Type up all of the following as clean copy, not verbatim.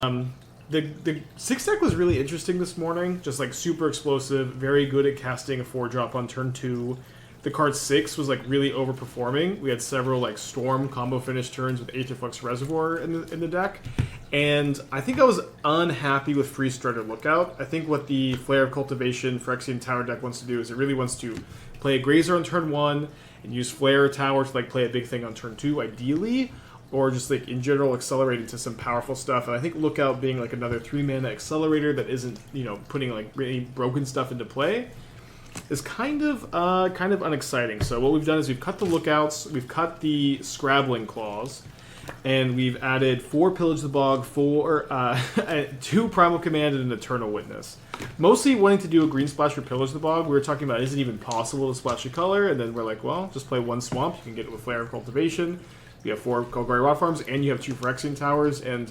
The 6 deck was really interesting this morning. Just like super explosive, very good at casting a 4-drop on turn 2. The card 6 was like really overperforming. We had several like Storm combo finish turns with Aetherflux Reservoir in the deck. And I think I was unhappy with Free Strider Lookout. I think what the Flare of Cultivation Phyrexian Tower deck wants to do is it really wants to play a Grazer on turn 1 and use Flare Tower to like play a big thing on turn 2, ideally. Or just like in general accelerate into some powerful stuff. And I think Lookout being like another 3-mana accelerator that isn't, putting like really broken stuff into play is kind of unexciting. So what we've done is we've cut the Lookouts, we've cut the Scrabbling Claws, and we've added 4 Pillage the Bog, 2 Primal Command, and an Eternal Witness. Mostly wanting to do a green splash for Pillage the Bog. We were talking about, is it even possible to splash a color? And then we're like, well, just play 1 Swamp. You can get it with Flare of Cultivation. You have 4 Golgari Rot Farms, and you have 2 Phyrexian Towers, and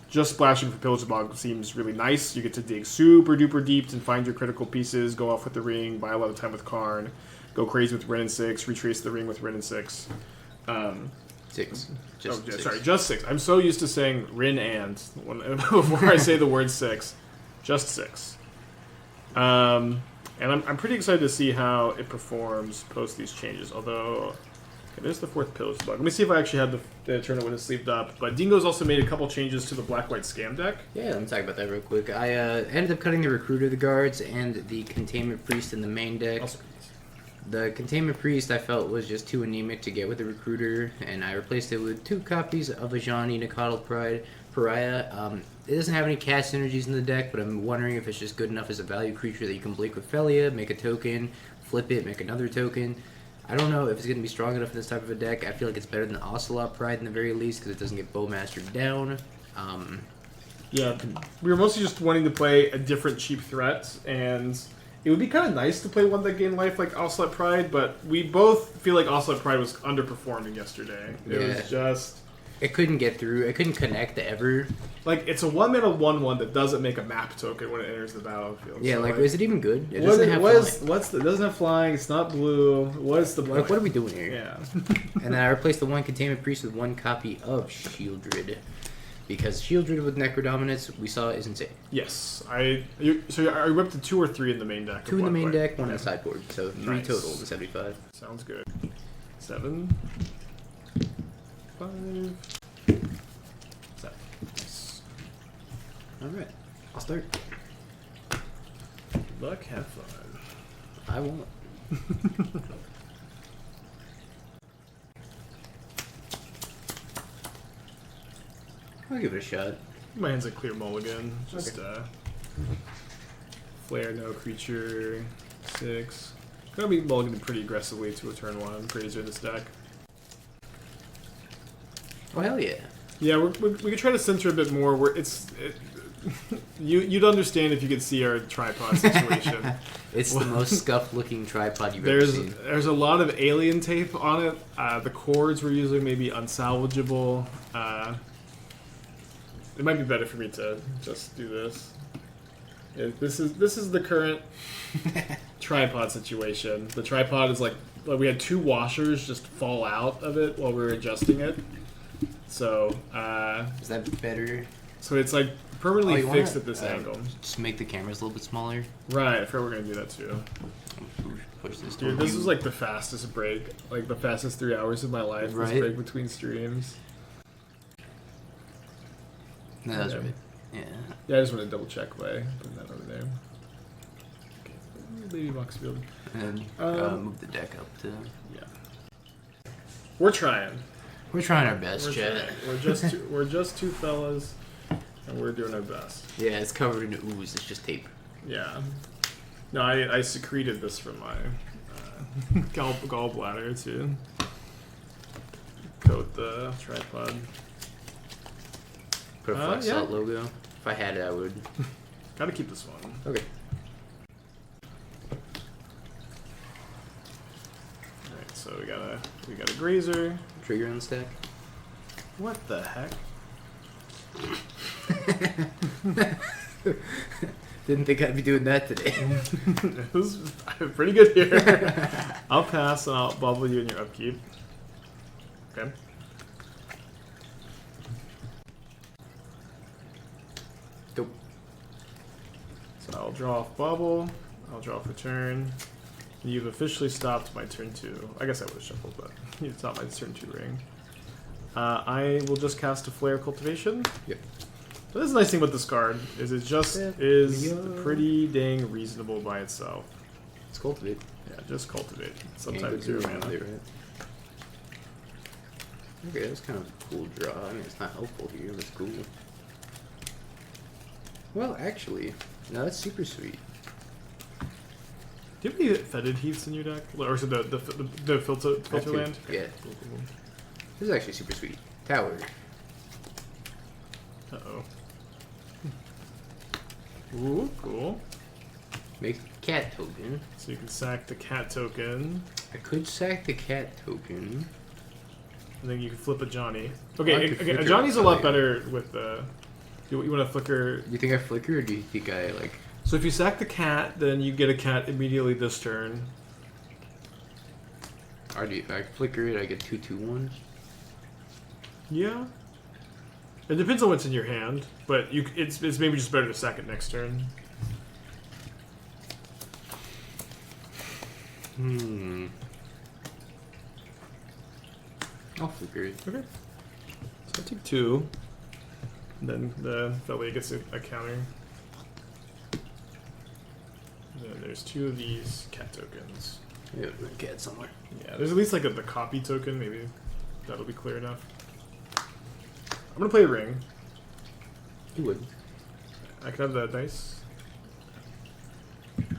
just splashing for Pillage the Bog seems really nice. You get to dig super duper deep and find your critical pieces, go off with the ring, buy a lot of time with Karn, go crazy with Wrenn and 6, retrace the ring with Wrenn and 6. 6. Just 6. I'm so used to saying Rin and before I say the word 6. Just 6. And I'm pretty excited to see how it performs post these changes, although... Okay, there's the 4th Pillage Bug. Let me see if I actually had the Eternal Witness sleeved up. But Dingo's also made a couple changes to the Black-White Scam deck. Yeah, let me talk about that real quick. I ended up cutting the Recruiter, the Guards, and the Containment Priest in the main deck. Also, the Containment Priest I felt was just too anemic to get with the Recruiter, and I replaced it with 2 copies of Ajani Nikadal Pariah. It doesn't have any cast synergies in the deck, but I'm wondering if it's just good enough as a value creature that you can blink with Felia, make a token, flip it, make another token. I don't know if it's going to be strong enough in this type of a deck. I feel like it's better than Ocelot Pride in the very least because it doesn't get Bowmastered down. Yeah, we were mostly just wanting to play a different cheap threat, and it would be kind of nice to play one that gained life like Ocelot Pride, but we both feel like Ocelot Pride was underperforming yesterday. It was just... It couldn't get through. It couldn't connect ever. Like, it's a 1-mana 1/1 that doesn't make a map token when it enters the battlefield. Yeah, so like, is it even good? It doesn't have flying. It doesn't have flying, it's not blue. What's the point? Like, what are we doing here? Yeah. And then I replaced the 1 Containment Priest with 1 copy of Shieldred. Because Shieldred with Necrodominance, we saw, is insane. Yes. I ripped the 2 or 3 in the main deck. 2 in the main deck, 1 in the sideboard. So 3 total in 75. Sounds good. 7. 5. 7. Nice. Alright, I'll start. Good luck, have fun. I won't. I'll give it a shot. My hand's a clear mulligan. Just flare, no creature, 6. Gonna be mulliganing pretty aggressively to a turn 1 Grazer in this deck. Oh hell yeah! Yeah, we could try to center a bit more. You'd understand if you could see our tripod situation. It's the most scuffed looking tripod you've ever seen. There's a lot of alien tape on it. The cords we're using may be unsalvageable. It might be better for me to just do this. Yeah, this is the current tripod situation. The tripod is like we had 2 washers just fall out of it while we were adjusting it. So is that better? So it's like permanently fixed at this angle. Just make the cameras a little bit smaller. Right, I forgot we're gonna do that too. Push this. Dude, this was like the fastest break, like the fastest 3 hours of my life. Right? This break between streams. No, that was right. Yeah. Yeah, I just want to double check by putting that over there. Okay, Lady Moxfield. And move the deck up to. Yeah. We're trying. We're trying our best, Chad. We're just 2 fellas, and we're doing our best. Yeah, it's covered in ooze. It's just tape. Yeah. No, I secreted this from my gallbladder to coat the tripod. Put a Flex Salt logo. If I had it, I would. Gotta keep this one. Okay. Alright, so we got a Grazer. Trigger on the stack. What the heck? Didn't think I'd be doing that today. It was pretty good here. I'll pass and I'll bubble you in your upkeep. Okay. Go. So I'll draw off bubble. I'll draw off return. You've officially stopped my turn 2. I guess I would have shuffled, but you stopped my turn 2 ring. I will just cast a Flare Cultivation. Yep. So this is the nice thing about this card is it just is pretty dang reasonable by itself. It's Cultivate. Yeah, just Cultivate. Sometimes 0 mana. Right? Okay, that's kind of a cool draw. I mean, it's not helpful here, but it's cool. Well, actually, no, that's super sweet. Do you have any Fetid Heaths in your deck? Or is it the filter land? Yeah. This is actually super sweet. Tower. Uh-oh. Ooh, cool. Make cat token. So you can sack the cat token. I could sack the cat token. And then you can flip a Johnny. I Okay, could okay flicker Johnny's a it. lot better with the... You want to flicker... Do you think I flicker, or do you think I, like... So if you sack the cat, then you get a cat immediately this turn. Or do you, I flicker it, I get 2/2/1? Yeah. It depends on what's in your hand, but it's maybe just better to sack it next turn. I'll flicker it. Okay. So I take 2. And then that way it gets a counter. And then there's 2 of these cat tokens. Yeah, a cat somewhere. Yeah, there's at least like the copy token. Maybe that'll be clear enough. I'm gonna play a ring. You would. I can have the dice.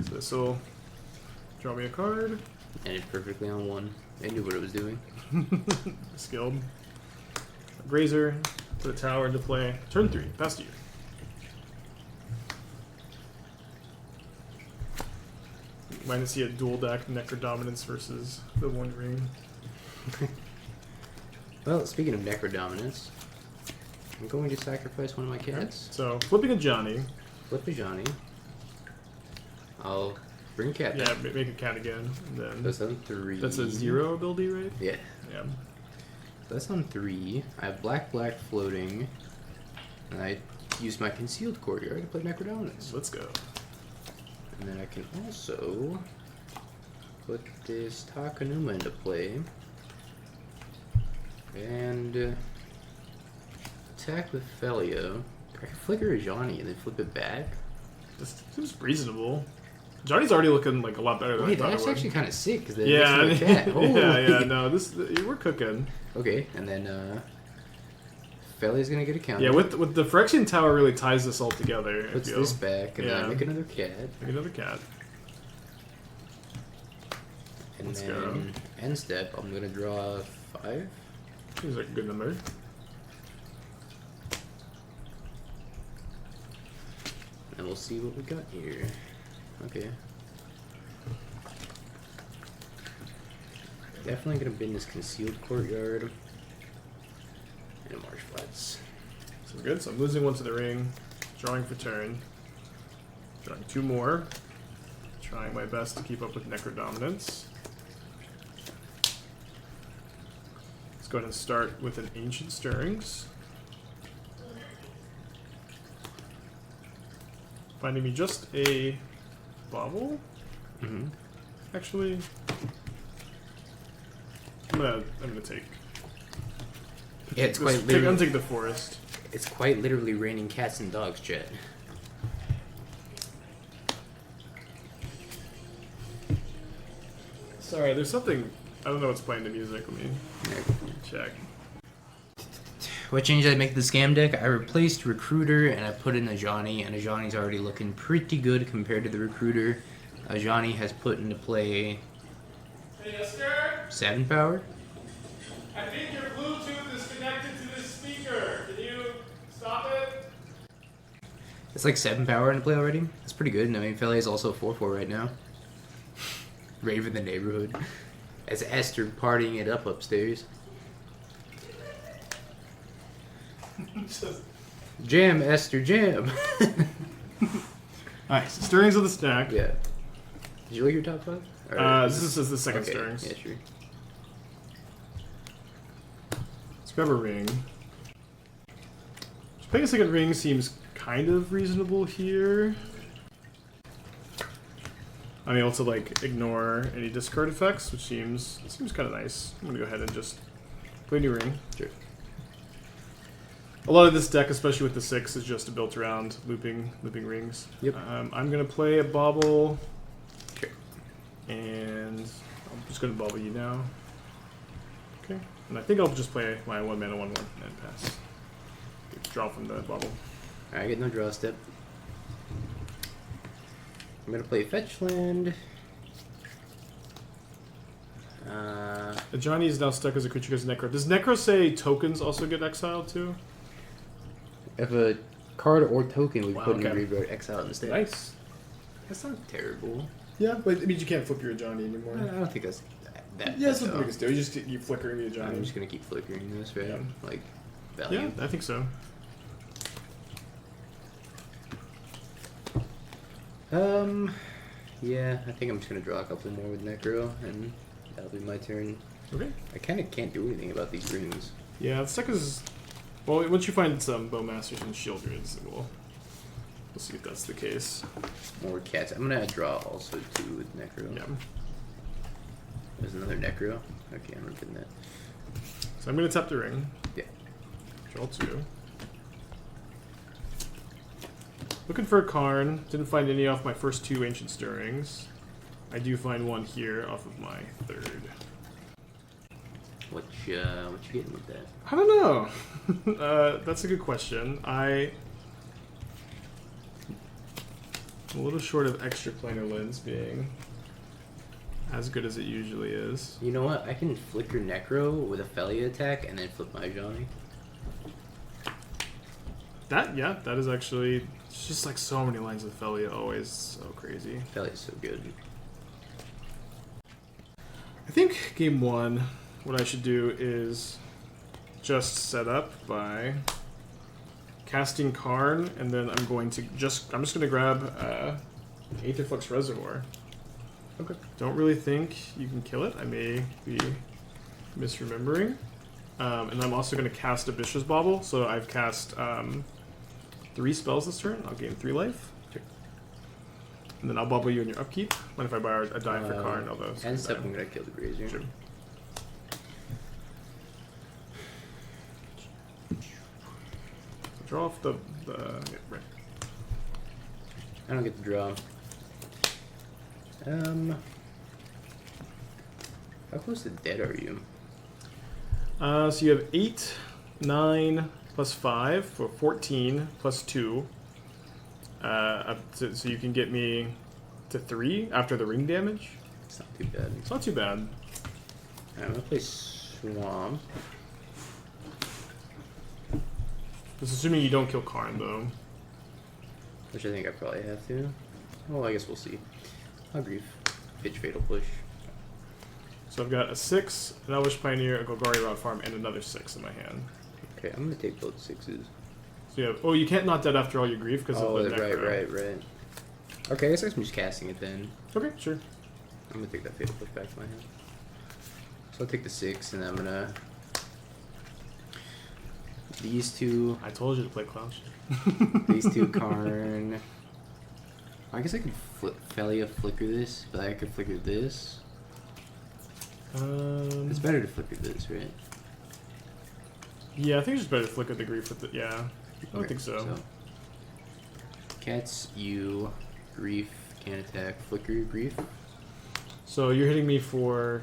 So this will draw me a card. Ended perfectly on 1. I knew what it was doing. Skilled. Grazer. Put a tower into play. Turn 3. Pass to you. Might see a dual deck Necro Dominance versus the One Ring. Well, speaking of Necro Dominance, I'm going to sacrifice one of my cats. So flipping a Johnny. Flip a Johnny. I'll bring cat Yeah, back. make a cat again. And then That's on 3. that's a 0 ability, right? Yeah. Yeah. That's on 3. I have black floating. And I use my concealed courtyard to play Necro Dominance. Let's go. And then I can also put this Takanuma into play. And attack with Felio. I can flicker a Johnny and then flip it back. This seems reasonable. Johnny's already looking like a lot better than I Wait, thought it that's would. actually kind of sick because Yeah, a cat. yeah. No, we're cooking. Okay, and then Felio's gonna get a counter. Yeah, with the Phyrexian Tower really ties this all together. Puts this back, and then Yeah. I make another cat. Make another cat. And Let's then go. end step, I'm gonna draw 5. Seems like a good number. And we'll see what we got here. Okay. Definitely gonna bin this concealed courtyard. And a marsh flats. So good. So I'm losing 1 to the ring. Drawing for turn. Drawing 2 more. Trying my best to keep up with Necro Dominance. Let's go ahead and start with an Ancient Stirrings. Finding me just a bauble. Mm-hmm. Actually, I'm gonna take. Yeah, it's I'm quite gonna literally. take the forest. It's quite literally raining cats and dogs, chat. Sorry, there's something. I don't know what's playing the music. Let me check. What change did I make to the scam deck? I replaced Recruiter and I put in Ajani, and Ajani's already looking pretty good compared to the Recruiter. Ajani has put into play Hey, Esther. 7 power. I think your Bluetooth is connected to this speaker. Can you stop it? It's like 7 power into play already. That's pretty good. And I mean, Feli is also 4/4 right now. Raven the neighborhood. As Esther partying it up upstairs. Jam, Esther, jam. Alright, so Stirrings of the stack. Yeah. Did you like your top 5? Or This is the second okay. Stirrings. Yeah, sure. Let's grab a ring. Just playing a second ring seems kind of reasonable here. I'm able to like ignore any discard effects, which seems kind of nice. I'm gonna go ahead and just play a new ring. Sure. A lot of this deck, especially with the 6, is just built around looping rings. Yep. I'm gonna play a bauble. Sure. And I'm just gonna bauble you now. Okay. And I think I'll just play my 1 mana 1/1 and pass. Draw from the bauble. Alright, I get no draw step. I'm gonna play fetch land. Johnny is now stuck as a creature because Necro. Does Necro say tokens also get exiled too? If a card or token we Wow, put in the okay. graveyard, exile instead. Nice. That's not terrible. Yeah, but it means you can't flip your Johnny anymore. I don't think that's that. Yeah, that's not the biggest deal. You just keep flickering your Johnny. I'm just gonna keep flickering this, right? Yeah. Like value. Yeah, I think so. Yeah, I think I'm just gonna draw a couple more with Necro, and that'll be my turn. Okay. I kind of can't do anything about these rings. Yeah, the deck is. Well, once you find some Bowmasters and Shieldreds, we'll see if that's the case. More cats. I'm gonna draw also too with Necro. Yeah. There's another Necro. Okay, I'm ripping that. So I'm gonna tap the ring. Yeah. Draw 2. Looking for a Karn. Didn't find any off my first 2 Ancient Stirrings. I do find one here off of my 3rd. What you getting with that? I don't know. That's a good question. I'm a little short of extra planar lens being as good as it usually is. You know what? I can flicker Necro with a Felia attack and then flip my Johnny. That is actually. It's just like so many lines of Felia, always so crazy. Felia's so good. I think game 1, what I should do is just set up by casting Karn, and then I'm just gonna grab Aetherflux Reservoir. Okay. Don't really think you can kill it. I may be misremembering. And I'm also gonna cast a Vicious Bauble, so I've cast 3 spells this turn. I'll gain 3 life. Sure. And then I'll bubble you in your upkeep. What if I buy a die for Karn? Although And step, I'm gonna kill the Grazier. Sure. Draw off the yeah, right. I don't get to draw. How close to dead are you? So you have 8, 9 plus 5 for 14 plus 2. So you can get me to 3 after the ring damage. It's not too bad. It's not too bad. I'm gonna play Swamp. Just assuming you don't kill Karn though. Which I think I probably have to. Well, I guess we'll see. I'll grief. Pitch Fatal Push. So I've got a 6, an Elvish Pioneer, a Golgari Rod Farm, and another 6 in my hand. Okay, I'm gonna take both 6s. So you have. Oh, you can't not dead after all your grief because Oh, of the right, Necro. right. Okay, I guess I'm just casting it then. Okay, sure. I'm gonna take that Fatal Push back to my hand. So I'll take the 6, and I'm gonna... These two... I told you to play Clown Shit. These two Karn... I guess I could Felia flicker this, but I could flicker this. It's better to flicker this, right? Yeah, I think it's just better to flicker the grief with it. Yeah, I would think so. Cats, you, grief, can't attack, flicker, grief. So you're hitting me for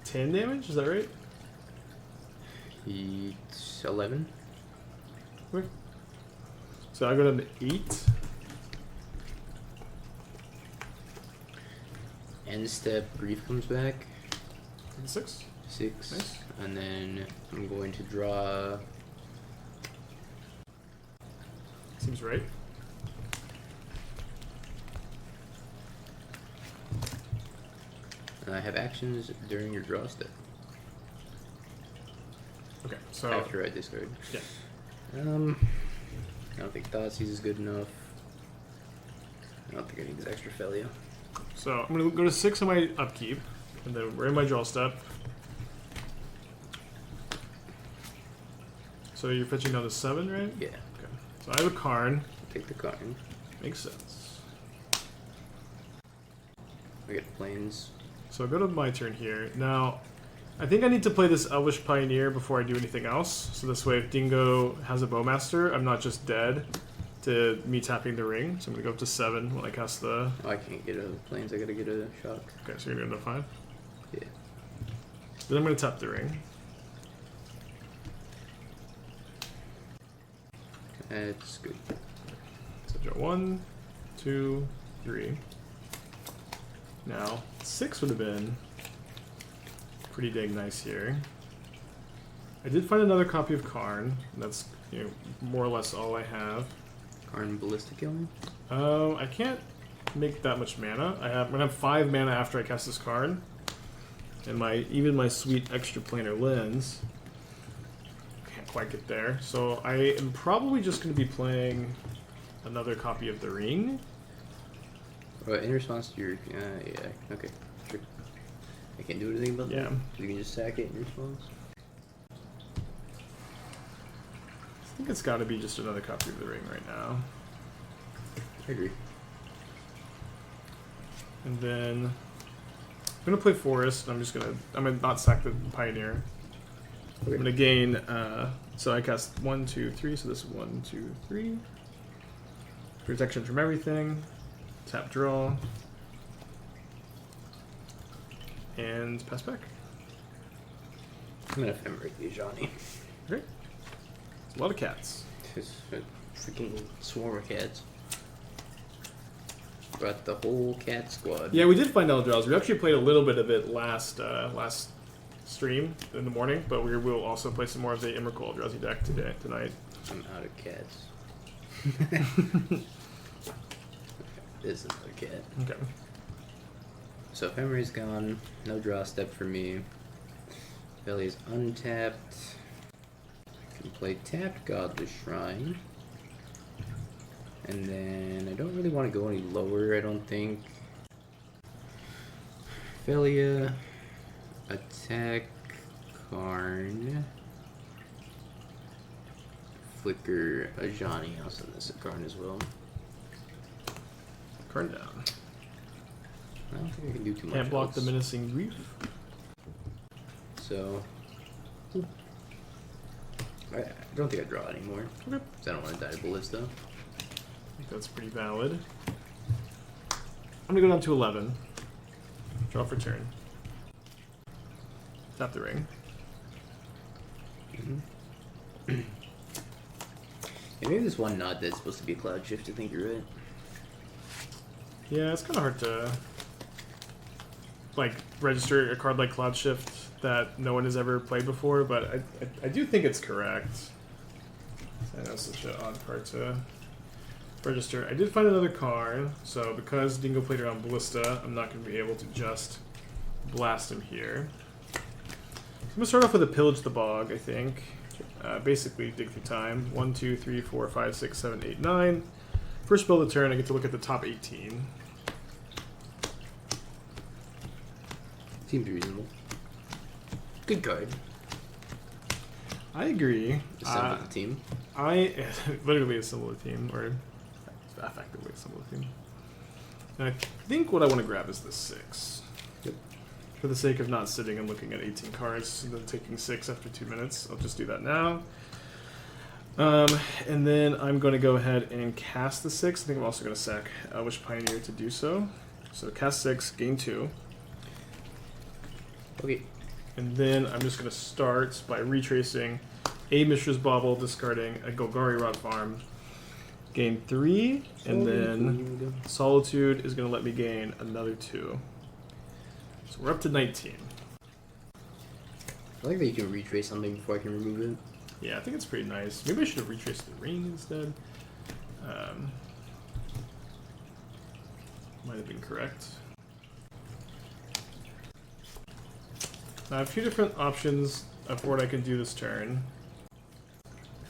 10 damage, is that right? It's 11. Okay. So I go down to 8. End step, grief comes back. 6. 6. Nice. And then I'm going to draw... Seems right. And I have actions during your draw step. Okay, so After I discard. yeah. I don't think Thoughtseize is good enough. I don't think I need this extra Felia. So I'm gonna go to 6 on my upkeep, and then we're in my draw step. So you're fetching down to 7, right? Yeah. Okay. So I have a Karn. Take the Karn. Makes sense. We get planes. So go to my turn here. Now, I think I need to play this Elvish Pioneer before I do anything else. So this way, if Dingo has a Bowmaster, I'm not just dead to me tapping the ring. So I'm going to go up to 7 when I cast the... Oh, I can't get a planes. I gotta get a shock. Okay, so you're going to go to 5? Yeah. Then I'm going to tap the ring. That's good. So draw 1, 2, 3. Now, 6 would have been pretty dang nice here. I did find another copy of Karn. That's more or less all I have. Karn Ballista killing? I can't make that much mana. I'm gonna have 5 mana after I cast this Karn. And even my sweet extra planar lens can't quite get there. So I am probably just gonna be playing another copy of the ring. In response to your... yeah, okay. Sure. I can't do anything about that? Yeah. You can just sack it in response? I think it's gotta be just another copy of the ring right now. I agree. And then I'm gonna play Forest. I'm gonna not sack the Pioneer. Okay. I'm gonna gain. So I cast 1, 2, 3. So this is 1, 2, 3. Protection from everything. Tap draw. And pass back. I'm gonna ephemerate the Ajani. Great. It's a lot of cats. Just a freaking swarm of cats. Brought the whole cat squad. Yeah, we did find Eldrazi. We actually played a little bit of it last stream in the morning, but we will also play some more of the Emrakul Eldrazi deck tonight. I'm out of cats. This is another cat. Okay. So Ephemery's gone. No draw step for me. Belly's untapped. I can play tapped Godless Shrine. And then I don't really want to go any lower, I don't think. Velia, attack, Karn, Flicker, Ajani. I'll send this to Karn as well. Karn down. I don't think I can do too much. Can't block else. the Menacing Reef. So I don't think I draw anymore. Okay. 'Cause I don't want to die to Ballista. I think that's pretty valid. I'm gonna go down to 11. Draw for turn. Tap the ring. Yeah, maybe there's one nod that's supposed to be a Cloud Shift. I think you're right. Yeah, it's kind of hard to register a card like Cloud Shift that no one has ever played before, but I do think it's correct. I know it's such an odd card to register. I did find another card, so because Dingo played around Ballista, I'm not going to be able to just blast him here. So I'm going to start off with a Pillage the Bog, I think. Basically, dig through time. 1, 2, 3, 4, 5, 6, 7, 8, 9. First spell of the turn, I get to look at the top 18. Seems reasonable. Good card. I agree. Assemble the team. I literally assemble a team, or effectively assemble a team. And I think what I want to grab is the 6. Yep. For the sake of not sitting and looking at 18 cards and then taking 6 after 2 minutes, I'll just do that now. And then I'm going to go ahead and cast the 6. I think I'm also going to sack Elvish Pioneer to do so. So cast 6, gain 2. Okay. And then I'm just going to start by retracing a Mishra's Bauble, discarding a Golgari Rod Farm, gain 3, and then Solitude is going to let me gain another 2. So we're up to 19. I like that you can retrace something before I can remove it. Yeah, I think it's pretty nice. Maybe I should have retraced the ring instead. Might have been correct. I have 2 different options of what I can do this turn.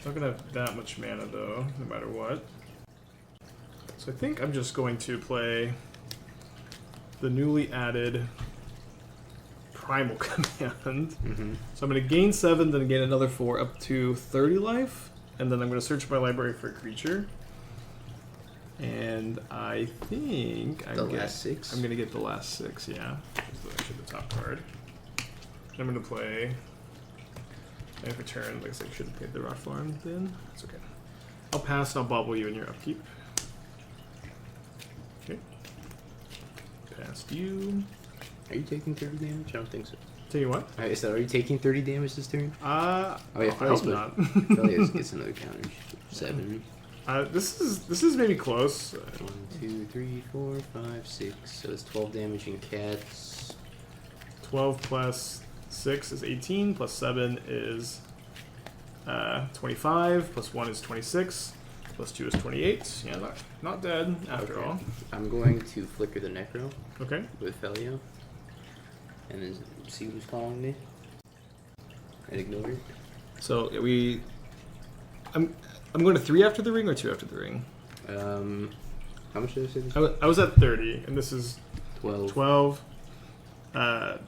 Not gonna have that much mana though, no matter what. So I think I'm just going to play the newly added Primal Command. Mm-hmm. So I'm gonna gain 7, then gain another 4, up to 30 life. and then I'm going to search my library for a creature. And I think I'm last 6. I'm going to get the last 6, yeah. Which is actually the top card. And I'm going to play... I have a turn, like I said, I should have paid the rock farm then. It's okay. I'll pass and I'll bobble you in your upkeep. Okay. Past you. Are you taking 30 damage? I don't think so. Tell you what? I said, are you taking 30 damage this turn? Oh yeah, I hope not. Felius gets another counter. 7. This is maybe close. 1, 2, 3, 4, 5, 6. So it's 12 damage in cats. 12 plus 6 is 18, plus 7 is 25, plus 1 is 26, plus 2 is 28. Yeah, not dead after all. I'm going to flicker the Necro Okay. with Felio. And then see who's calling me. And ignore it. So I'm going to 3 after the ring or 2 after the ring? How much did I say this? I was at 30, and this is 12. 12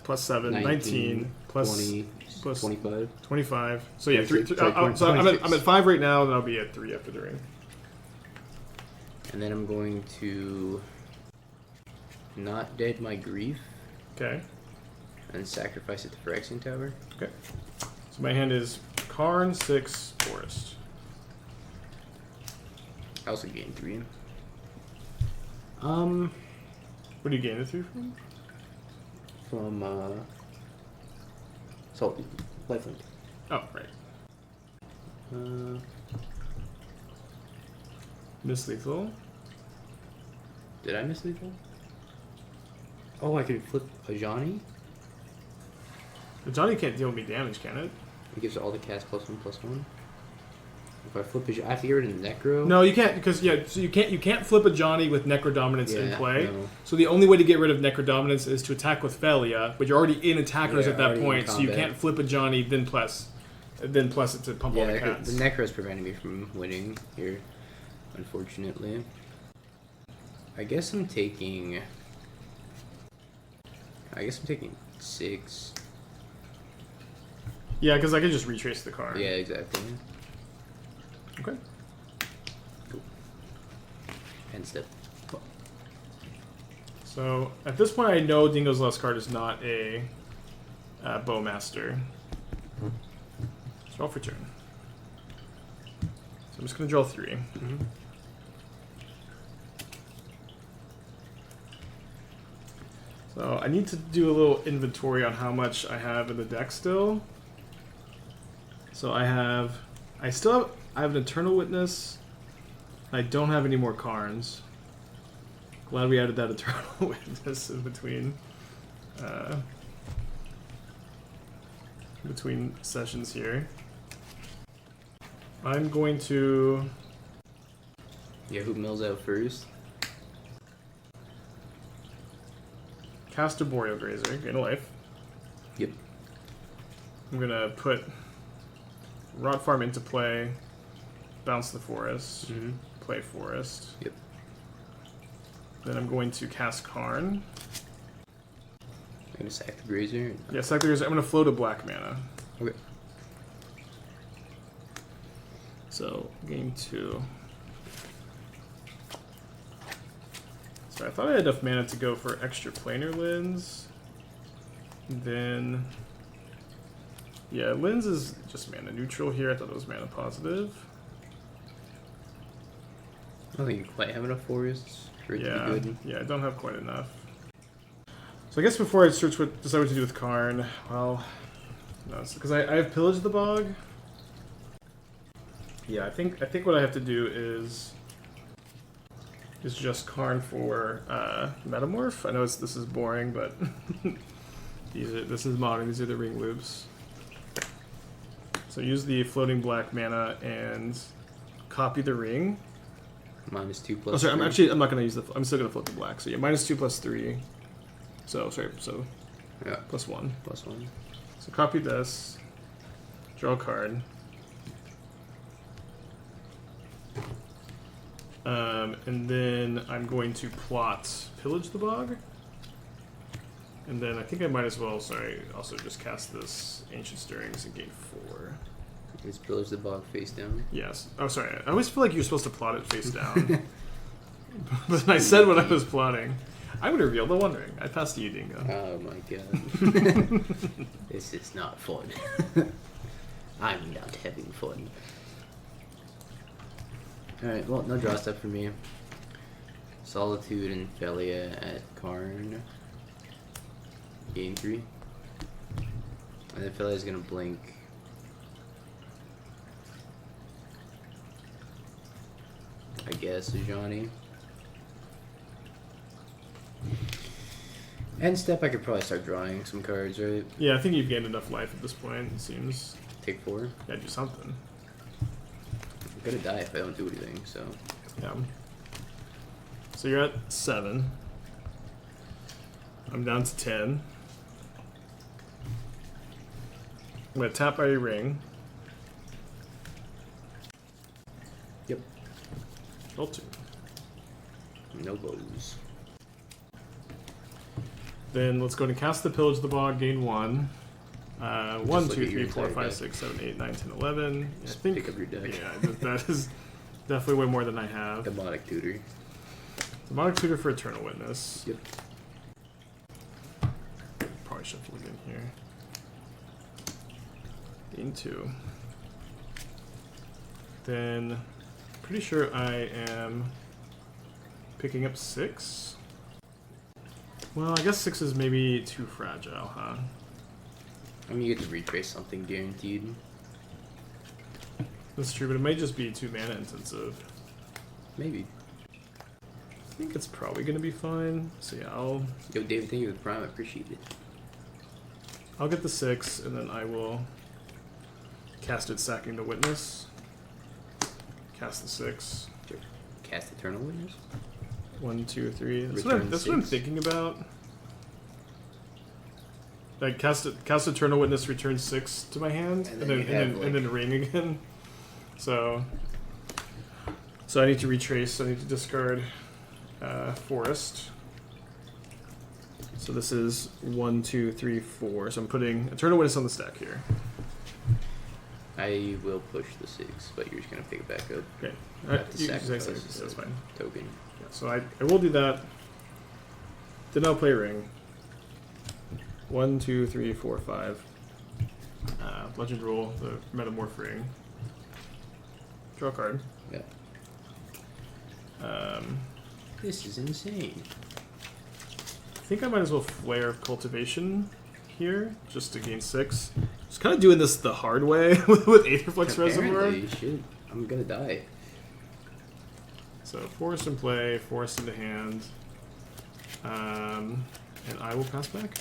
plus 7, 19 plus 20, plus 25. 25. So yeah, Sorry, 3. sorry, So I'm 26. at 5 right now, and I'll be at 3 after the ring. And then I'm going to not dead my grief Okay. and sacrifice it to Phyrexian Tower. Okay. So my hand is Karn, 6, Forest. I also gain 3. What do you gain the 3 from? From Salty Lifelink. Oh, right. Miss Lethal. Did I miss lethal? Oh, I could flip a Johnny. But Johnny can't deal me damage, can it? It gives all the cats +1/+1. If I flip a, I have to get rid of the Necro. No, you can't because so you can't flip a Johnny with Necro Dominance in Yeah, play. no. So the only way to get rid of Necro Dominance is to attack with Felia, but you're already in attackers Yeah, at that already in point, so you combat. can't flip a Johnny then plus it to pump all the Yeah, cats. the Necro's preventing me from winning here, unfortunately. I guess I'm taking 6. Yeah, because I can just retrace the card. Yeah, exactly. Okay. Cool. End step. So at this point, I know Dingo's last card is not a Bowmaster. Draw for turn. So I'm just going to draw 3. Mm-hmm. So I need to do a little inventory on how much I have in the deck still. So I have an Eternal Witness. I don't have any more Karns. Glad we added that Eternal Witness in between sessions here. I'm going to... Yeah, who mills out first? cast a Boreal Grazer, gain a life. Yep. I'm going to put Rot Farm into play, bounce the Forest, Mm-hmm. play Forest. Yep. Then I'm going to cast Karn. I'm gonna sack the Grazer. Yeah, sack the Grazer. I'm going to float a black mana. Okay. So, game 2. So I thought I had enough mana to go for extra planar lens. Then, yeah, lens is just mana neutral here. I thought it was mana positive. I don't think you quite have enough forests for it to be good. Yeah, I don't have quite enough. So I guess before I decide what to do with Karn, well, no, because I have pillaged the bog. Yeah, I think what I have to do is just Karn for Metamorph. I know this is boring, but this is modern. These are the ring loops. So use the floating black mana and copy the ring. -2 plus. Oh, sorry. 3. I'm not gonna use the. I'm still gonna float the black. So yeah, -2 plus 3. So sorry. So Yeah. +1. +1. So copy this. Draw a card. And then I'm going to plot Pillage the Bog. And then I think I might as well, also just cast this Ancient Stirrings and gain 4. Is Pillars the Bog face down? Yes. Oh, sorry. I always feel like you're supposed to plot it face down. But I said what I was plotting. I would reveal the One Ring. I passed to you, Dingo. Oh my god. This is not fun. I'm not having fun. Alright, well, no draw step for me. Solitude and Felia at Karn. Gain 3. And then Felia's gonna blink. I guess, Johnny. End step, I could probably start drawing some cards, right? Yeah, I think you've gained enough life at this point, it seems. Take 4. Yeah, do something. I'm gonna die if I don't do anything, so. Yeah. So you're at 7. I'm down to 10. I'm gonna tap by your ring. Yep. Roll 2. No bows. Then let's go and cast the Pillage of the Bog, gain 1. 1, look 2, at your 3, 4, entire 5, deck. 6, 7, 8, 9, 10, 11. I Just think, pick up your deck. yeah, that is definitely way more than I have. Demonic Tutor. Demonic Tutor for Eternal Witness. Yep. Probably shuffle again here. Gain 2. Then, pretty sure I am picking up 6. Well, I guess 6 is maybe too fragile, huh? I mean, you get to retrace something guaranteed. That's true, but it might just be too mana intensive. Maybe. I think it's probably going to be fine. So yeah, Yo, David, thank you for the prime. I appreciate it. I'll get the 6, and then I will cast it, sacking the Witness. Cast the 6. Sure. Cast Eternal Witness. 1, 2, 3. That's, Return what I'm 6. thinking about. Like cast Eternal Witness, return 6 to my hand, And and then then you have, and then ring again. So I need to retrace. I need to discard Forest. So this is 1, 2, 3, 4. So I'm putting Eternal Witness on the stack here. I will push the 6, but you're just gonna pick it back up. Okay, You have to you can say sacrifice 6, the that's fine. token. Yeah, so I will do that. Then I'll play ring. 1, 2, 3, 4, 5. Legend rule, the Metamorph ring. Draw a card. Yeah. This is insane. I think I might as well flare Cultivation here, just to gain 6. Just kind of doing this the hard way with Aetherflux Reservoir. Apparently, shit, I'm gonna die. So Forest in play, Forest into hand. And I will pass back.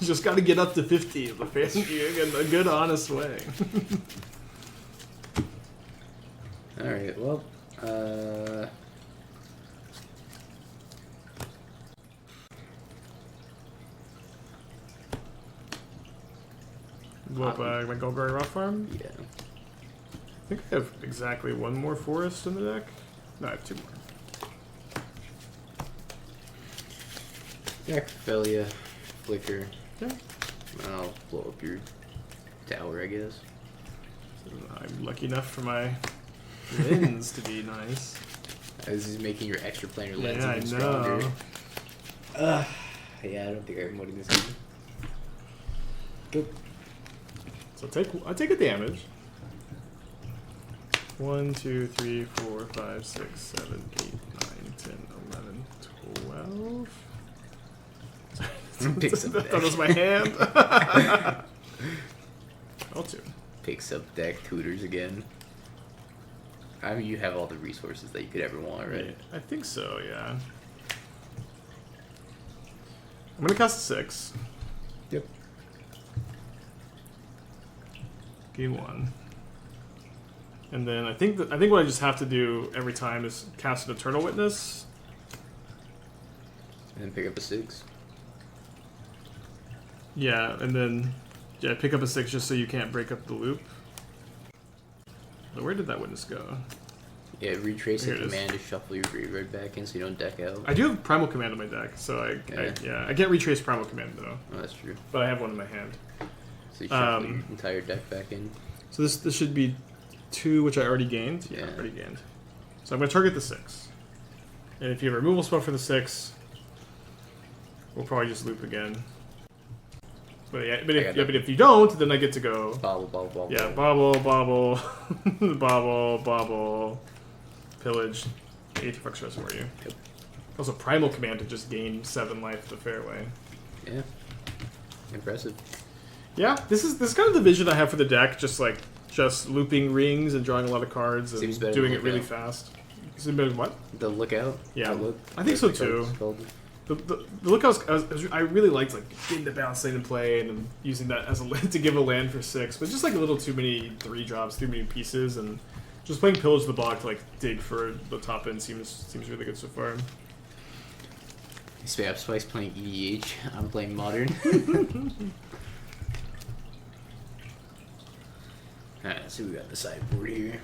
Just got to get up to 50 of the fancy in a good, honest way. Alright, well, Blow up my Golgari Rock Farm. yeah. I think I have exactly 1 more Forest in the deck. No, I have 2 more. Felia, Flicker. Yeah. I'll blow up your tower, I guess. I'm lucky enough for my wins to be nice. This is making your extra planar lens Yeah, I even know. stronger. Yeah, I don't think I'm winning this game. Go. So I take a damage. 1, 2, 3, 4, 5, 6, 7, 8, 9, 10, 11, 12. Picks up That was my hand. L2. Picks up deck, tutors again. I mean, you have all the resources that you could ever want, right? I think so, yeah. I'm gonna cast a 6. Yep. Game 1. And then I think what I just have to do every time is cast an Eternal Witness. And then pick up a 6. Yeah, and then pick up a 6 just so you can't break up the loop. So where did that witness go? Yeah, retrace Here the it is. command to shuffle your graveyard back in so you don't deck out. I do have Primal Command in my deck, so I can't retrace Primal Command though. Oh, that's true. But I have one in my hand. So you shuffle your entire deck back in. So this should be 2, which I already gained. Yeah, already gained. So I'm going to target the 6. And if you have a removal spell for the 6, we'll probably just loop again. But yeah, but if you don't, then I get to go. Bobble. Yeah, bobble. Bobble. Pillage. 8 fucks Reservoir you. Yep. Also, Primal Command to just gain 7 life to the fairway. Yeah. Impressive. Yeah, this is kind of the vision I have for the deck. Just looping rings and drawing a lot of cards and doing it really fast. Seems better than what? The Lookout. Yeah, look, I think so too. The Lookout, I really liked getting the bounce lane in play and then using that as a to give a land for 6, but just a little too many 3 drops, too many pieces, and just playing Pillage the Bog to dig for the top end seems really good so far. Spike's playing EDH. I'm playing Modern. Alright, so we got the sideboard here.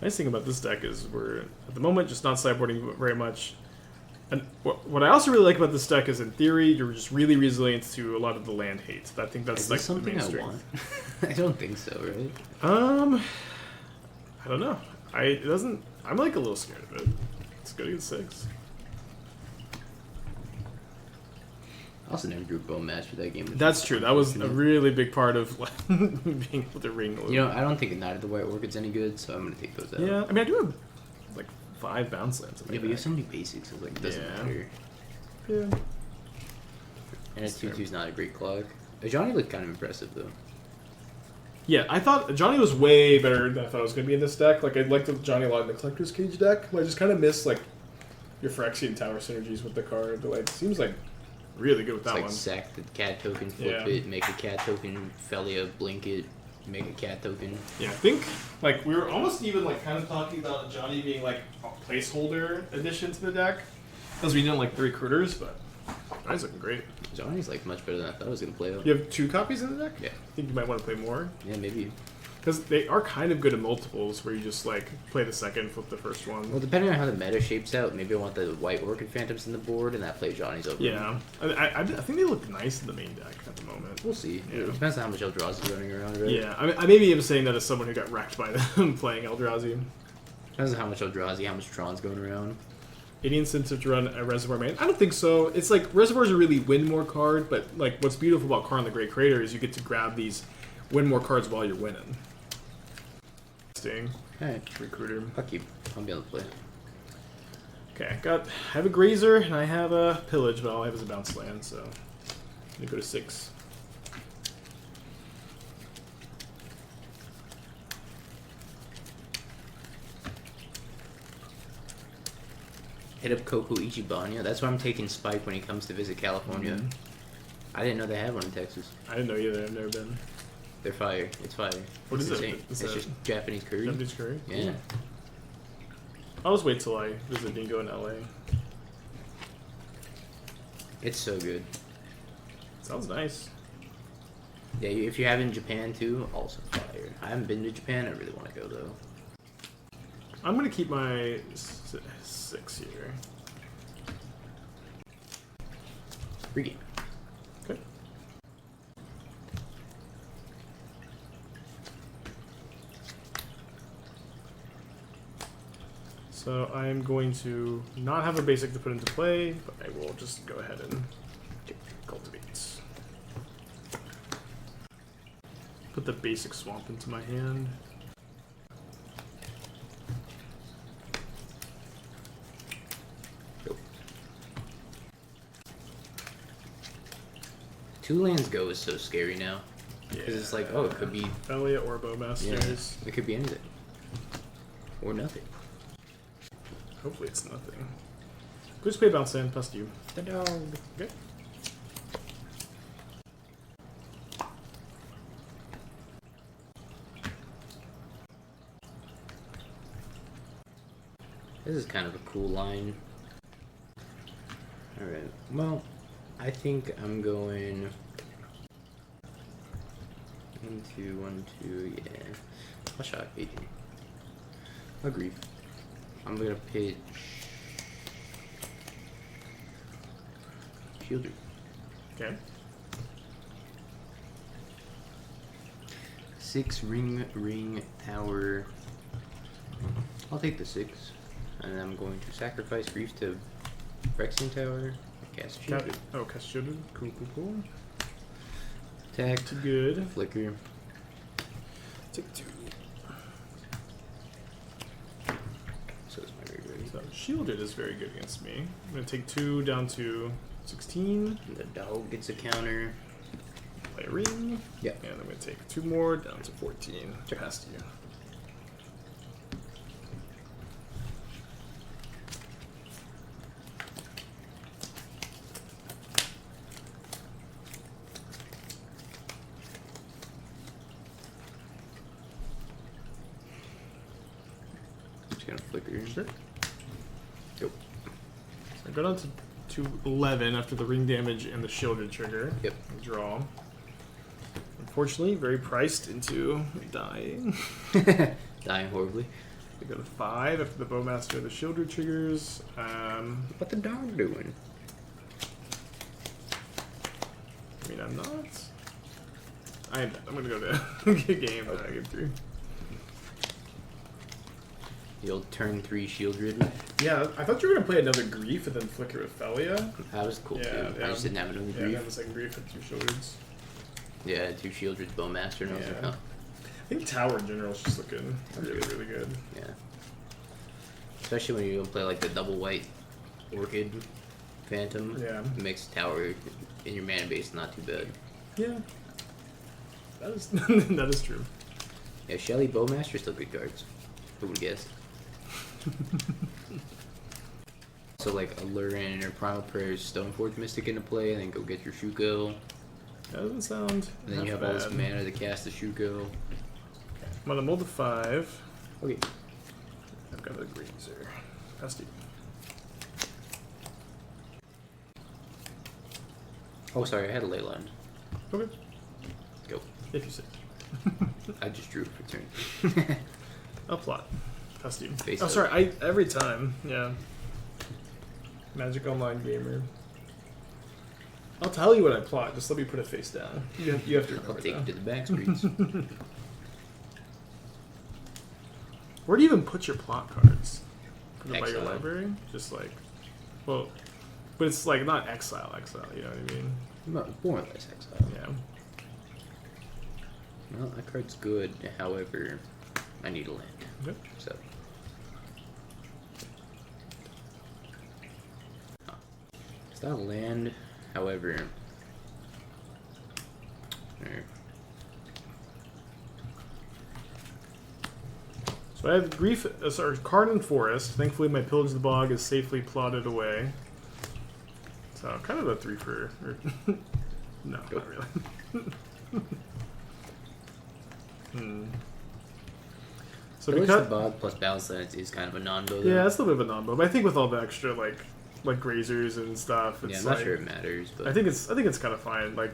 Nice thing about this deck is we're at the moment just not sideboarding very much. And what I also really like about this deck is, in theory, you're just really resilient to a lot of the land hate. I think that's something the main I strength. want. I don't think so, right? I don't know. I'm a little scared of it. It's good against 6. I also never drew a bone match for that game. That's true. That was a really big part of being able to ring. I don't think a Knight of the White Orchid's any good, so I'm gonna take those out. Yeah, I mean, I do have 5 bounce lands. Yeah, but you have so many basics, so it doesn't matter. Yeah. And a 2/2's not a great clock. Johnny looked kind of impressive though. Yeah, I thought Johnny was way better than I thought it was going to be in this deck. I liked Johnny a lot in the Collector's Cage deck. I just kind of miss your Phyrexian Tower synergies with the card. But it seems really good with that one. Sack the cat token, flip it, make a cat token, Felia, blink it, make a cat token. Yeah, I think we were almost even kind of talking about Johnny being a placeholder addition to the deck, because we didn't the recruiters, but Johnny's looking great. Johnny's much better than I thought I was gonna play out. You have 2 copies in the deck? Yeah. I think you might want to play more. Yeah, maybe. Because they are kind of good at multiples, where you just play the second, flip the first one. Well, depending on how the meta shapes out, maybe I want the White Orchid Phantoms in the board, and that play Johnny's over. Yeah, I think they look nice in the main deck at the moment. We'll see. Yeah. It depends on how much Eldrazi is running around, right? Yeah, I maybe am saying that as someone who got wrecked by them playing Eldrazi. Depends on how much Eldrazi, how much Tron's going around. Any incentive to run a Reservoir main? I don't think so. It's Reservoir's a really win more card, but what's beautiful about Karn the Great Creator is you get to grab these win more cards while you're winning. Alright. Recruiter. I'll be able to play. Okay, I have a Grazer and I have a Pillage, but all I have is a bounce land, so I'm gonna go to 6. Hit up Coco Ichibanya. That's why I'm taking Spike when he comes to visit California. Mm-hmm. I didn't know they had one in Texas. I didn't know either. I've never been. They're fire. It's fire. What is insane. it? It's just Japanese curry. Japanese curry? Yeah. I'll just wait till I visit Dingo in LA. It's so good. Sounds nice. Yeah, if you have it in Japan too, also fire. I haven't been to Japan. I really want to go though. I'm gonna keep my 6 here. Regame. Okay. So I'm going to not have a basic to put into play, but I will just go ahead and cultivate. Put the basic swamp into my hand. Nope. 2 lands go is so scary now. Because it's oh, it could be Felia or Bowmasters. Yeah, it could be anything. Or nothing. Hopefully it's nothing. Go just play bounce land past you. The dog. Okay. This is kind of a cool line. Alright, well, I think I'm going 1, 2, 1, 2, yeah. I'll shot 18. Agreed. I'm gonna pitch Shielder. Okay. 6 ring tower. I'll take the 6. And I'm going to sacrifice Grief to Phyrexian Tower. Cast Shielded. Cast Shielded. Cool, cool, cool. Attack. Good. Flicker. Take 2. So is my ready. So Shielded is very good against me. I'm going to take 2 down to 16. And the dog gets a counter. Play a ring. Yep. And I'm going to take 2 more down to 14. Past you. Gonna flicker. Sure. Yep. So I go down to 11 after the ring damage and the shielded trigger. Yep. Draw. Unfortunately, very priced into dying. Dying horribly. I go to 5 after the Bowmaster and the shielded triggers. What the dog doing? I mean, I'm not. I'm gonna go to game that I get through. The old turn 3 Shieldred. Yeah, I thought you were gonna play another Grief and then flicker with Felia. That was cool too. I just didn't have another Yeah, Grief. that was like Grief and 2 Shieldreds. Yeah, 2 Shieldreds, Bowmaster, and I was like, huh. I think Tower in general is just looking really good. Yeah. Especially when you play like the double white Orchid Phantom. Yeah. It makes Tower in your mana base not too bad. Yeah. That is that is true. Yeah, Shelly, Bowmaster still good cards. Who would guess? So like Allurin or Primal Prayers, Stoneforge Mystic into play, and then go get your Shuko. That doesn't sound. And then half you have bad. all this mana to cast the Shuko. I'm gonna mold to 5. Okay. I've got a Grazer. Past you. Oh, sorry, I had a Leyline. Okay. Go. If you say. I just drew for turn. I'll plot. Past you. Face Oh, up. sorry. Every time. Yeah. Magic Online gamer. I'll tell you what I plot. Just let me put it face down. You have to remember. I'll take that. you to the back streets. Where do you even put your plot cards? Put them by your Exile. library? Just like, well, but it's like not exile, you know what I mean? More or less exile. Yeah. Well, that card's good. However, I need a land. Yep. So. Huh. It's not a land. However. So I have Grief, sorry, Card and Forest. Thankfully, my Pillage the Bog is safely plotted away. So kind of a 3 for. No, Go. not really. So Pillage because the Bog plus Balance Land is kind of a non-go. yeah, it's a little bit of a non-bo, but I think with all the extra like grazers and stuff, it's Yeah, I'm not like, sure it matters, but I think it's kind of fine. Like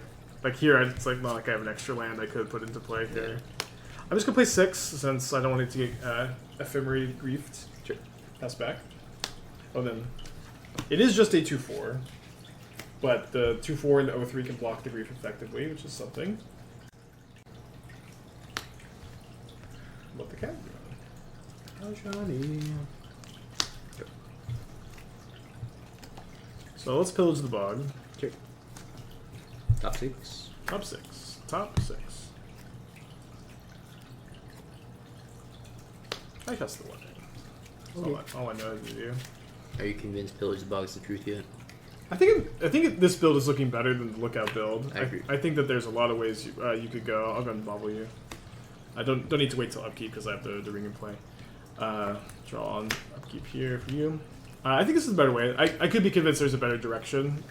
here, it's like not like I have an extra land I could put into play here. Yeah. I'm just gonna play 6 since I don't want it to get ephemerally griefed. Sure. Pass back. Oh, then it is just a 2/4, but the 2/4 and the 0/3 can block the grief effectively, which is something. What the cat doing? Oh, Johnny. So let's pillage the bog. Sure. Top 6. Top 6. Top 6. I cast the one. That's all I know to do. Are you convinced Pillage the Bog is the truth yet? I think this build is looking better than the Lookout build. I agree. I think that there's a lot of ways you could go. I'll go and bobble you. I don't need to wait till upkeep because I have the ring in play. Draw on upkeep here for you. I think this is a better way. I could be convinced there's a better direction.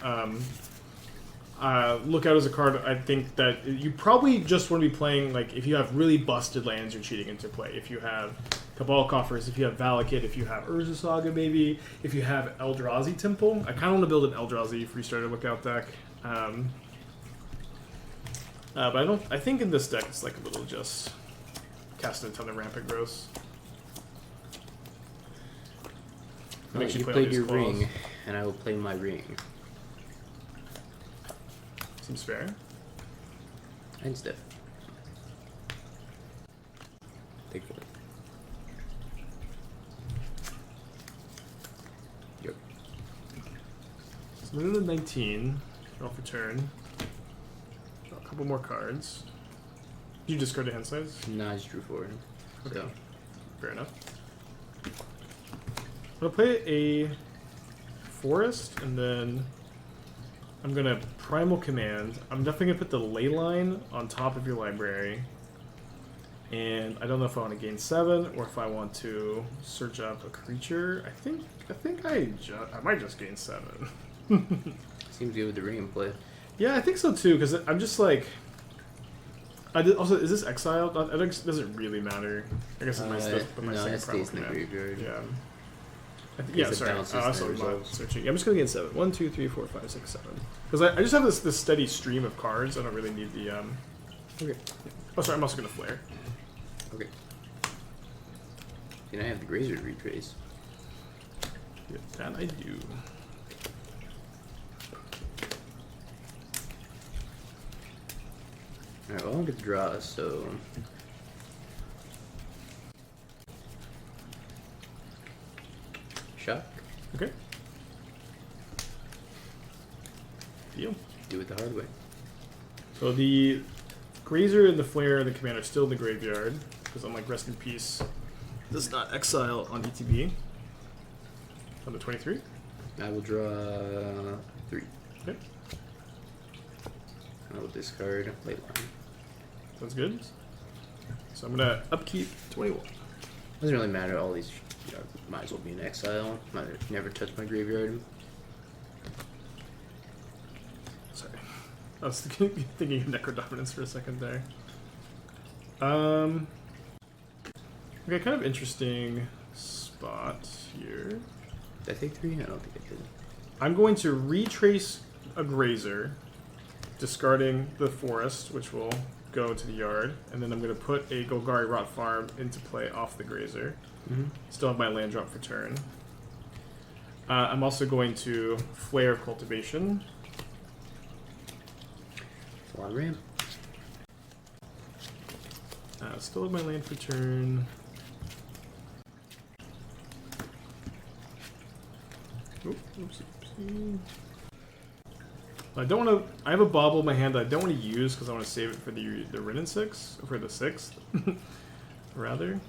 Lookout as a card, I think that you probably just want to be playing, like, if you have really busted lands, you're cheating into play. If you have Cabal Coffers, if you have Valakut, if you have Urza Saga, maybe, if you have Eldrazi Temple. I kind of want to build an Eldrazi free starter Lookout deck. But I think in this deck it's like a little just casting a ton of Rampant Growth. Well, Makes you play all played these your claws. ring, and I will play my ring. Seems fair. And stuff. So we're in the 19. Draw for turn. Draw a couple more cards. Did you discard a hand size? No, I just drew 4. Okay. So, Fair enough. I'm gonna play a forest, and then I'm gonna primal command. I'm definitely gonna put the ley line on top of your library. And I don't know if I want to gain 7 or if I want to search up a creature. I think I might just gain 7. seems good with the ring in play. Yeah, I think so too. Because I'm just like, also, is this exiled? I think it doesn't really matter. I guess it might still put my no, second it primal stays in the command. graveyard. Yeah. Because it Sorry. bounces Also, the I'm not results. searching. I'm just gonna gain 7. 1, 2, 3, 4, 5, 6, 7. Because I just have this steady stream of cards. I don't really need the Okay. Oh, sorry. I'm also gonna flare. Okay. And I have the Grazer to retrace. Yeah, that I do. Alright, well, I don't get to draw, so. Shock. Okay. Deal. Do it the hard way. So the Grazer and the Flare and the Command are still in the graveyard, because unlike Rest in Peace, does not exile on ETB. On the 23. I will draw 3. Okay. I will discard late line. Sounds good. So I'm gonna upkeep 21. Doesn't really matter. All these might as well be in exile. Might never touch my graveyard. Sorry. I was thinking of Necrodominance for a second there. Okay, kind of interesting spot here. Did I take 3? I don't think I did. I'm going to retrace a Grazer, discarding the forest, which will go to the yard, and then I'm going to put a Golgari Rot Farm into play off the Grazer. Still have my land drop for turn. I'm also going to Flare of Cultivation. Full on ramp. Still have my land for turn. Oopsie. I don't want to. I have a bauble in my hand that I don't want to use because I want to save it for the Rin 6 for the 6th, rather.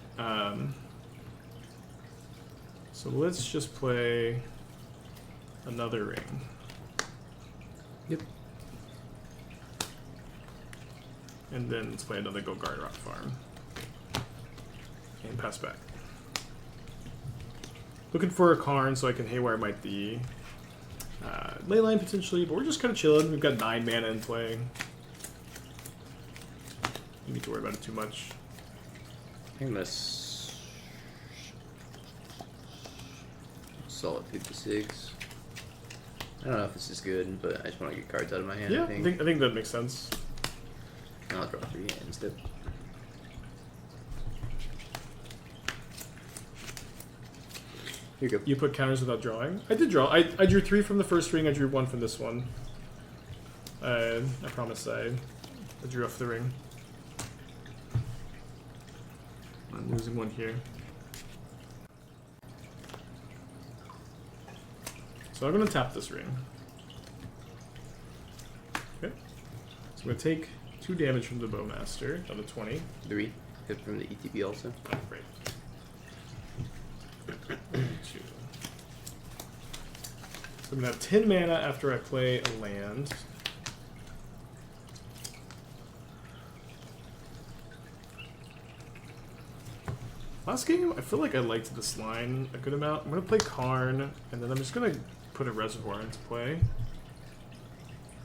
So let's just play another ring. Yep. And then let's play another Golgari Rock Farm. And pass back. Looking for a Karn so I can Haywire Might the Leyline potentially, but we're just kind of chilling. We've got 9 mana in play. Don't need to worry about it too much. I think that's solid 56. I don't know if this is good, but I just want to get cards out of my hand. Yeah, I think. I think that makes sense. And I'll draw 3 instead. Here you go. You put counters without drawing. I did draw. I drew 3 from the first ring. I drew 1 from this one. I promise I drew off the ring. I'm losing 1 here. So I'm going to tap this ring. Okay. So I'm going to take 2 damage from the Bowmaster on the 20. 3. Hit from the ETB also. Oh, great. 2. So I'm going to have 10 mana after I play a land. Last game, I feel like I liked this line a good amount. I'm going to play Karn, and then I'm just going to put a Reservoir into play.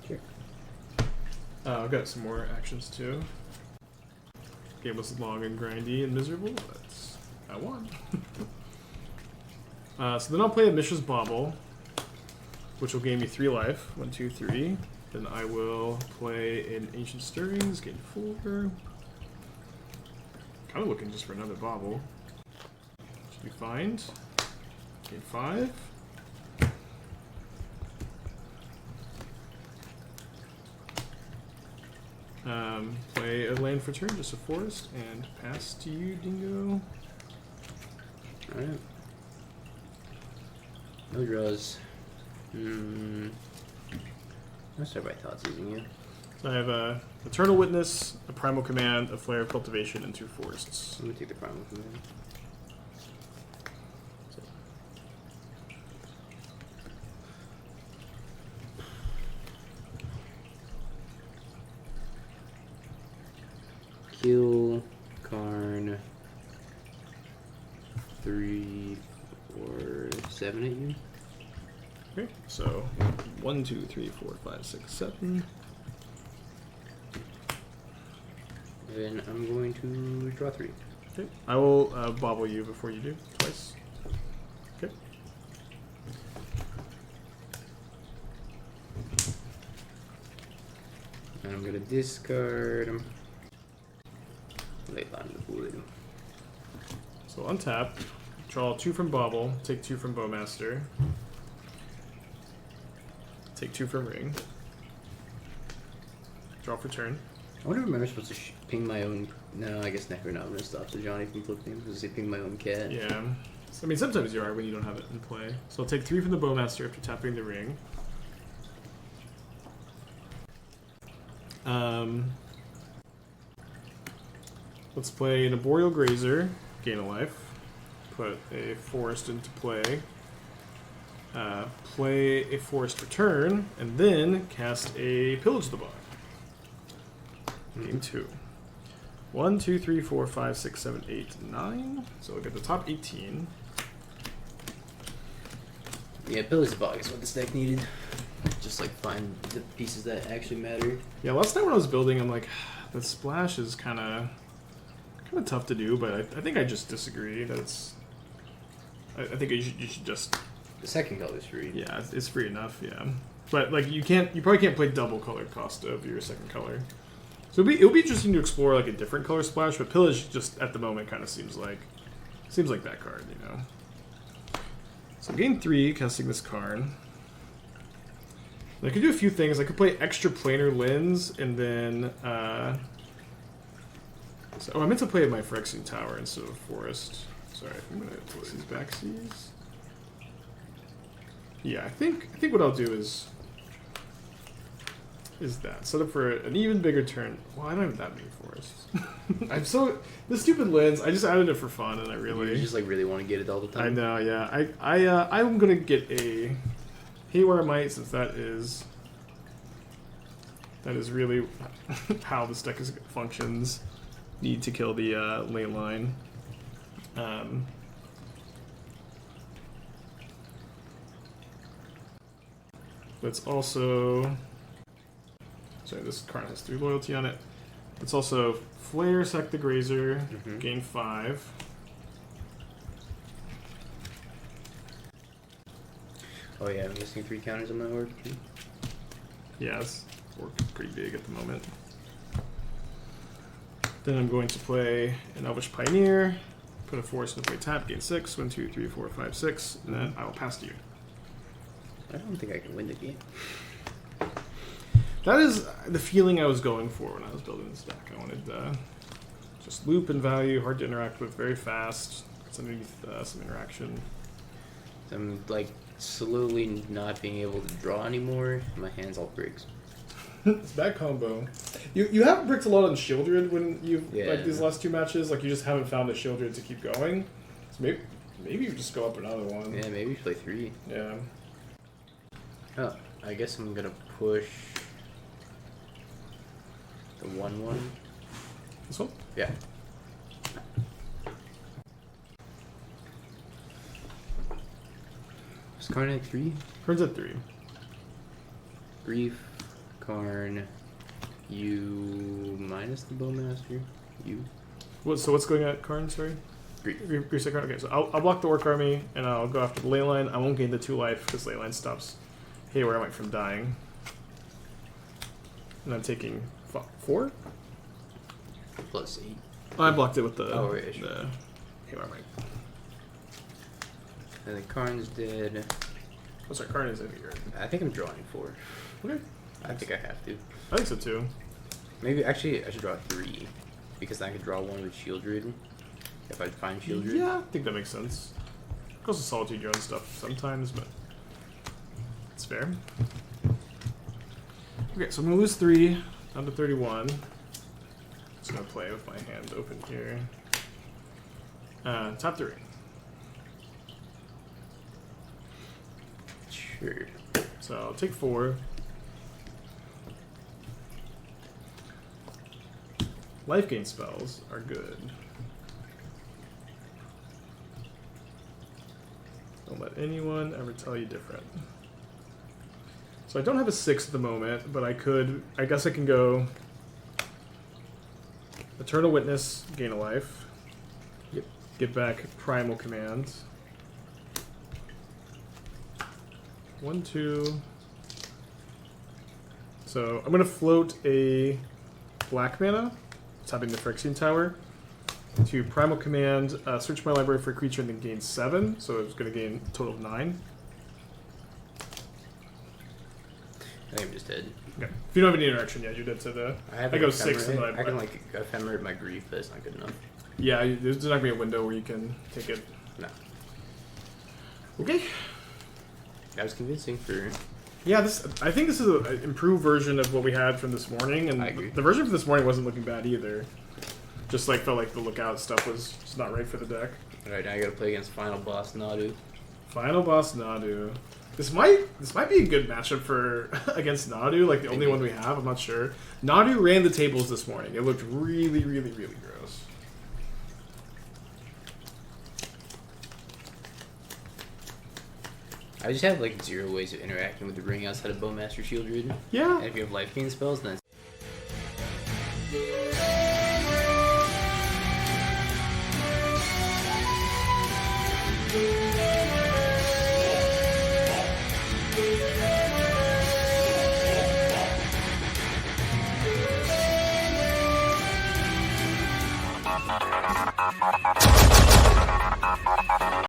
Sure. I've got some more actions too. Game was long and grindy and miserable, but I won. So then I'll play a Mishra's Bauble, which will gain me 3 life. 1, 2, 3. Then I will play an Ancient Stirrings, gain 4. Kind of looking just for another Bauble. Should be fine. Gain 5. Play a land for turn, just a forest, and pass to you, Dingo. Alright. No draws. I'll start by thoughts using you. So I have a Eternal Witness, a Primal Command, a Flare of Cultivation, and 2 Forests. I'm gonna take the primal command. Kill Karn 3, 4, 7 at you. Okay, so 1, 2, 3, 4, 5, 6, 7. Then I'm going to draw 3. Okay, I will bobble you before you do, twice. Okay. And I'm gonna discard Late Line of Wood. So untap, draw 2 from Bobble, take 2 from Bowmaster, take 2 from Ring, draw for turn. I wonder if I'm supposed to ping my own. No, I guess Necronomicon stops the Johnny from flipping. Does he ping my own cat? Yeah. So, I mean, sometimes you are when you don't have it in play. So I'll take 3 from the Bowmaster after tapping the Ring. Let's play an Arboreal Grazer, gain a life. Put a Forest into play. Play a Forest return, and then cast a Pillage the Bog. Game 2. 1, 2, 3, 4, 5, 6, 7, 8, 9. So look at the top 18. Yeah, Billy's Bog is what this deck needed. Just like find the pieces that actually matter. Yeah, last night when I was building, I'm like, the splash is kind of tough to do, but I think I just disagree that it's. I think you should just. The second color is free. Yeah, it's free enough. Yeah, but like you probably can't play double color cost of your second color. So it'll be interesting to explore like a different color splash, but Pillage just at the moment kind of seems like that card, you know. So game 3, casting this Karn. I could do a few things. I could play extra planar Lens, and then I meant to play my Phyrexian Tower instead of Forest. Sorry, I'm gonna play these backsies. Yeah, I think what I'll do is that. Set up for an even bigger turn. Well, I don't have that many forests. The stupid Lens, I just added it for fun, and I really... You just like really want to get it all the time? I know, yeah. I'm gonna get a Haywire Might, since that is really how this deck functions. Need to kill the ley line. Let's also... Sorry, this card has 3 loyalty on it. It's also Flare, sack the Grazer, gain 5. Oh yeah, I'm missing 3 counters on my orb. Yeah, it's pretty big at the moment. Then I'm going to play an Elvish Pioneer, put a Forest into play tap, gain 6, 1, 2, 3, 4, 5, 6, and then I will pass to you. I don't think I can win the game. That is the feeling I was going for when I was building this deck. I wanted just loop and value, hard to interact with, very fast, some interaction. I'm like slowly not being able to draw anymore. My hands all breaks. It's bad combo. You have bricked a lot on Shieldred when you've like these last 2 matches. Like you just haven't found a Shieldred to keep going. So maybe you just go up another one. Yeah, maybe play 3. Yeah. Oh, I guess I'm gonna push the 1/1. This one? Yeah. Is Karn at 3? Karn's at 3. Grief, Karn, you minus the Bowmaster. You. So what's going at Karn? Sorry. Grief. Grief's at Karn. Okay, so I'll block the Orc Army and I'll go after the ley line. I won't gain the 2 life because ley line stops Haywire Might from dying. And I'm taking 4. Plus 8. I blocked it with the Sure. Haywire Might. And then Karn's dead. Oh, sorry, Karn is in here. I think I'm drawing 4. Okay. I think I have to. I think so too. Maybe, actually, I should draw 3. Because I could draw 1 with Shieldred. If I find Shieldred. Yeah, I think that makes sense. Goes to Solitude your own stuff sometimes, but... That's fair. Okay, so I'm gonna lose 3 down to 31. Just gonna play with my hand open here. Top 3. Sure. So I'll take 4. Life gain spells are good. Don't let anyone ever tell you different. So I don't have a 6 at the moment, but I guess I can go Eternal Witness, gain a life. Yep. Get back Primal Command. 1, 2. So I'm going to float a black mana, tapping the Phyrexian Tower, to Primal Command, search my library for a creature and then gain 7, so it's going to gain a total of 9. I think I'm just dead. Okay. If you don't have any interaction yet, you're dead to the... I go 6 and then I can like ephemerate my grief, but it's not good enough. Yeah, there's not going to be a window where you can take it. No. Okay. That was convincing for... Yeah, I think this is an improved version of what we had from this morning, and I agree. the version from this morning wasn't looking bad either. Just like felt like the lookout stuff was just not right for the deck. Alright, now I gotta play against Final Boss Nadu. Final Boss Nadu. This might be a good matchup for against Nadu, like the only one we have, I'm not sure. Nadu ran the tables this morning. It looked really, really, really gross. I just have like 0 ways of interacting with the ring outside of Bowmaster Shieldred. Yeah. And if you have life gain spells, then